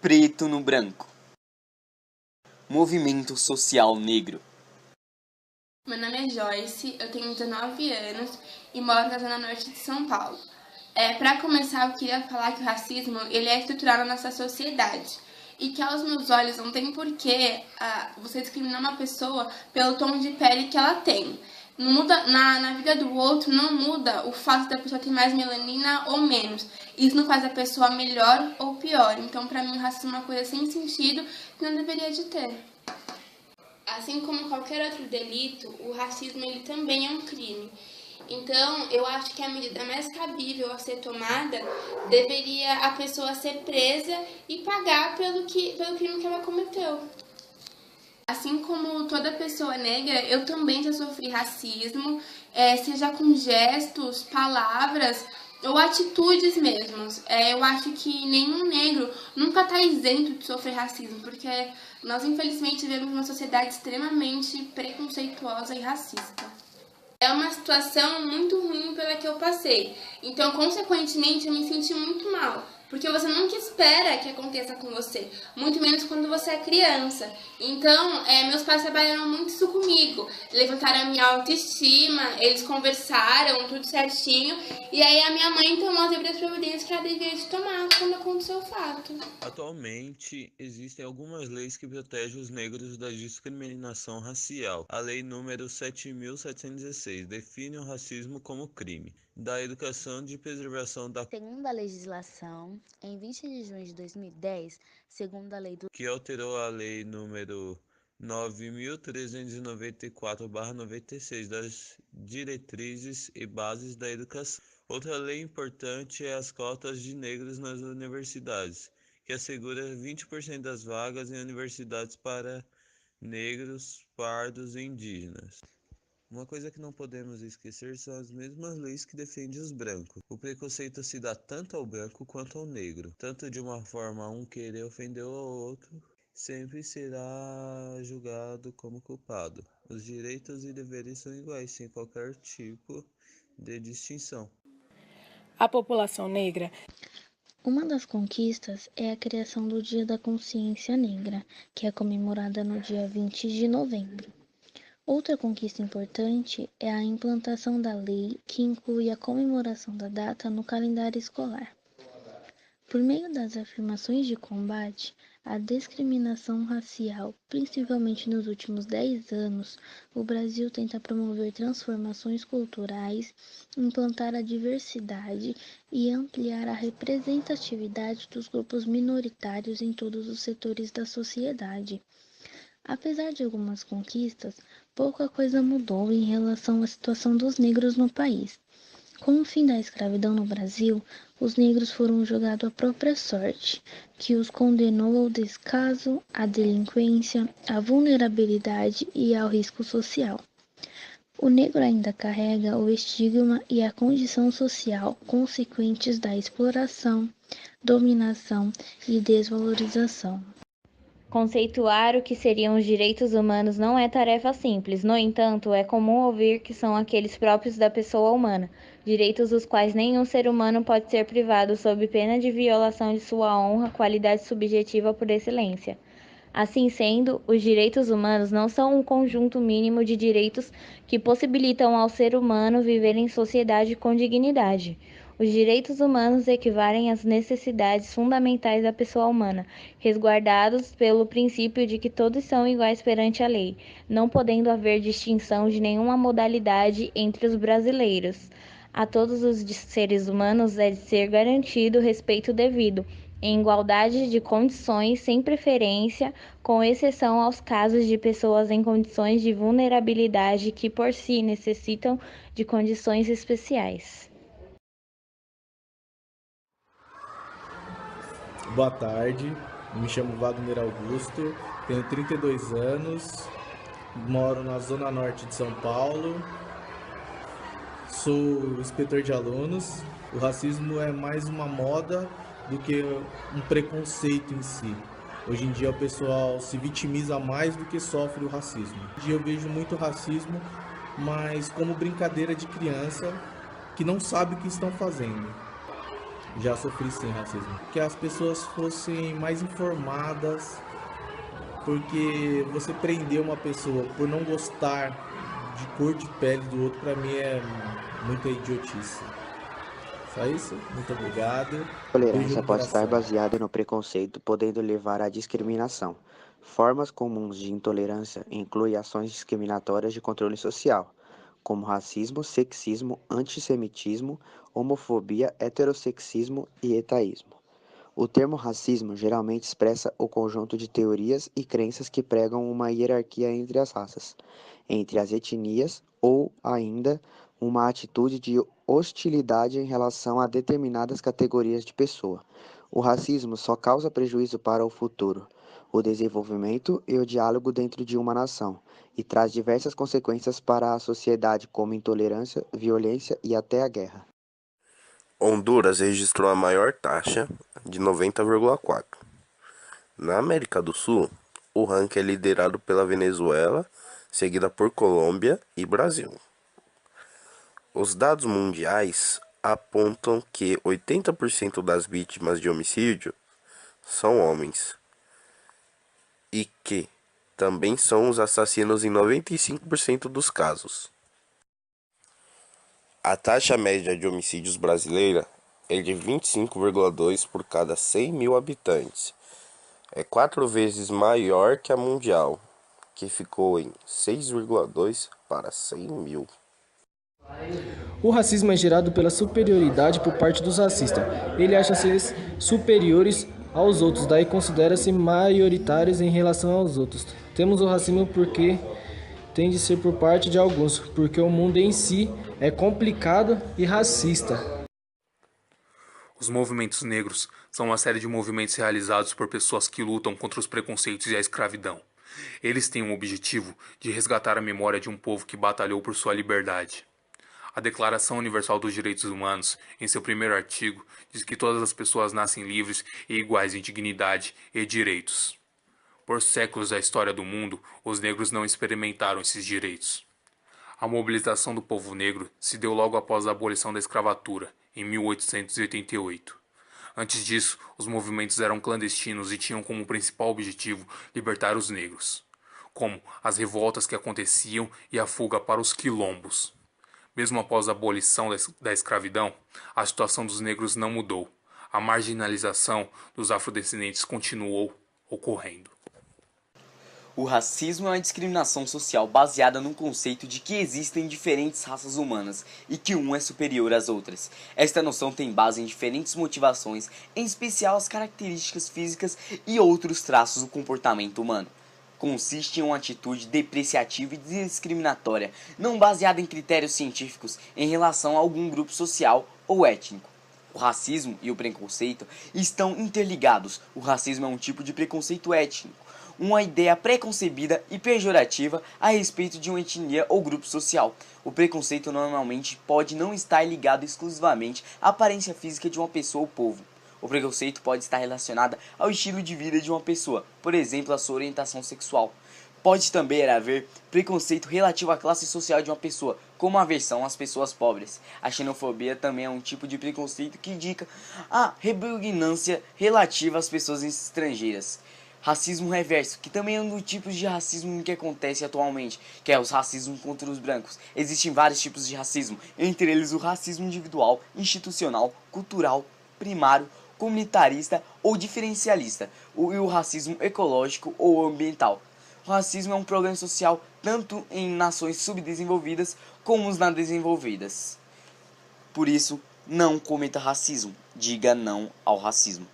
preto no branco. Movimento social negro. Meu nome é Joyce, eu tenho 19 anos e moro na zona norte de São Paulo. Para começar, eu queria falar que o racismo ele é estrutural na nossa sociedade e que aos meus olhos não tem porquê você discriminar uma pessoa pelo tom de pele que ela tem. Não muda, na vida do outro não muda o fato da pessoa ter mais melanina ou menos. Isso não faz a pessoa melhor ou pior. Então, para mim, o racismo é uma coisa sem sentido que não deveria de ter. Assim como qualquer outro delito, o racismo ele também é um crime. Então, eu acho que a medida mais cabível a ser tomada deveria a pessoa ser presa e pagar pelo crime que ela cometeu. Assim como toda pessoa negra, eu também já sofri racismo, seja com gestos, palavras ou atitudes mesmo. Eu acho que nenhum negro nunca está isento de sofrer racismo, porque nós infelizmente vivemos uma sociedade extremamente preconceituosa e racista. É uma situação muito ruim pela que eu passei, então consequentemente eu me senti muito mal. Porque você nunca espera que aconteça com você, muito menos quando você é criança. Então, meus pais trabalharam muito isso comigo. Levantaram a minha autoestima, eles conversaram, tudo certinho. E aí a minha mãe tomou as devidas providências que ela devia de tomar quando aconteceu o fato. Atualmente, existem algumas leis que protegem os negros da discriminação racial. A Lei número 7.716 define o racismo como crime da educação de preservação da... Segundo a legislação, em 20 de junho de 2010, segundo a lei do... que alterou a Lei número 9.394/96 das diretrizes e bases da educação. Outra lei importante é as cotas de negros nas universidades, que assegura 20% das vagas em universidades para negros, pardos e indígenas. Uma coisa que não podemos esquecer são as mesmas leis que defendem os brancos. O preconceito se dá tanto ao branco quanto ao negro. Tanto de uma forma um querer ofender o outro, sempre será julgado como culpado. Os direitos e deveres são iguais, sem qualquer tipo de distinção. A população negra. Uma das conquistas é a criação do Dia da Consciência Negra, que é comemorada no dia 20 de novembro. Outra conquista importante é a implantação da lei, que inclui a comemoração da data no calendário escolar. Por meio das afirmações de combate à discriminação racial, principalmente nos últimos 10 anos, o Brasil tenta promover transformações culturais, implantar a diversidade e ampliar a representatividade dos grupos minoritários em todos os setores da sociedade. Apesar de algumas conquistas, pouca coisa mudou em relação à situação dos negros no país. Com o fim da escravidão no Brasil, os negros foram jogados à própria sorte, que os condenou ao descaso, à delinquência, à vulnerabilidade e ao risco social. O negro ainda carrega o estigma e a condição social consequentes da exploração, dominação e desvalorização. Conceituar o que seriam os direitos humanos não é tarefa simples, no entanto, é comum ouvir que são aqueles próprios da pessoa humana, direitos dos quais nenhum ser humano pode ser privado sob pena de violação de sua honra, qualidade subjetiva por excelência. Assim sendo, os direitos humanos não são um conjunto mínimo de direitos que possibilitam ao ser humano viver em sociedade com dignidade. Os direitos humanos equivalem às necessidades fundamentais da pessoa humana, resguardados pelo princípio de que todos são iguais perante a lei, não podendo haver distinção de nenhuma modalidade entre os brasileiros. A todos os seres humanos é de ser garantido o respeito devido, em igualdade de condições, sem preferência, com exceção aos casos de pessoas em condições de vulnerabilidade que por si necessitam de condições especiais. Boa tarde, me chamo Wagner Augusto, tenho 32 anos, moro na zona norte de São Paulo, sou inspetor de alunos. O racismo é mais uma moda do que um preconceito em si. Hoje em dia o pessoal se vitimiza mais do que sofre o racismo. Hoje em dia eu vejo muito racismo, mas como brincadeira de criança que não sabe o que estão fazendo. já sofri sim racismo. Que as pessoas fossem mais informadas, porque você prender uma pessoa por não gostar de cor de pele do outro, para mim é muita idiotice. Só isso, muito obrigado. Tolerância pode estar baseada no preconceito, podendo levar à discriminação. Formas comuns de intolerância incluem ações discriminatórias de controle social, como racismo, sexismo, antissemitismo, homofobia, heterossexismo e etaísmo. O termo racismo geralmente expressa o conjunto de teorias e crenças que pregam uma hierarquia entre as raças, entre as etnias ou ainda uma atitude de hostilidade em relação a determinadas categorias de pessoa. O racismo só causa prejuízo para o futuro, o desenvolvimento e o diálogo dentro de uma nação, e traz diversas consequências para a sociedade, como intolerância, violência e até a guerra. Honduras registrou a maior taxa, de 90,4. Na América do Sul, o ranking é liderado pela Venezuela, seguida por Colômbia e Brasil. Os dados mundiais apontam que 80% das vítimas de homicídio são homens e que também são os assassinos em 95% dos casos. A taxa média de homicídios brasileira é de 25,2 por cada 100 mil habitantes. É 4 vezes maior que a mundial, que ficou em 6,2 para 100 mil. O racismo é gerado pela superioridade por parte dos racistas. Ele acha-se superiores aos outros, daí considera-se maioritários em relação aos outros. Temos o racismo porque tem de ser por parte de alguns, porque o mundo em si é complicado e racista. Os movimentos negros são uma série de movimentos realizados por pessoas que lutam contra os preconceitos e a escravidão. Eles têm o objetivo de resgatar a memória de um povo que batalhou por sua liberdade. A Declaração Universal dos Direitos Humanos, em seu primeiro artigo, diz que todas as pessoas nascem livres e iguais em dignidade e direitos. Por séculos da história do mundo, os negros não experimentaram esses direitos. A mobilização do povo negro se deu logo após a abolição da escravatura, em 1888. Antes disso, os movimentos eram clandestinos e tinham como principal objetivo libertar os negros, como as revoltas que aconteciam e a fuga para os quilombos. Mesmo após a abolição da escravidão, a situação dos negros não mudou. A marginalização dos afrodescendentes continuou ocorrendo. O racismo é uma discriminação social baseada no conceito de que existem diferentes raças humanas e que uma é superior às outras. Esta noção tem base em diferentes motivações, em especial as características físicas e outros traços do comportamento humano. Consiste em uma atitude depreciativa e discriminatória, não baseada em critérios científicos em relação a algum grupo social ou étnico. O racismo e o preconceito estão interligados. O racismo é um tipo de preconceito étnico, uma ideia preconcebida e pejorativa a respeito de uma etnia ou grupo social. O preconceito normalmente pode não estar ligado exclusivamente à aparência física de uma pessoa ou povo. O preconceito pode estar relacionado ao estilo de vida de uma pessoa, por exemplo, a sua orientação sexual. Pode também haver preconceito relativo à classe social de uma pessoa, como a aversão às pessoas pobres. A xenofobia também é um tipo de preconceito que indica a repugnância relativa às pessoas estrangeiras. Racismo reverso, que também é um dos tipos de racismo que acontece atualmente, que é os racismos contra os brancos. Existem vários tipos de racismo, entre eles o racismo individual, institucional, cultural, primário, comunitarista ou diferencialista, e o racismo ecológico ou ambiental. O racismo é um problema social tanto em nações subdesenvolvidas como nas desenvolvidas. Por isso, não cometa racismo, diga não ao racismo.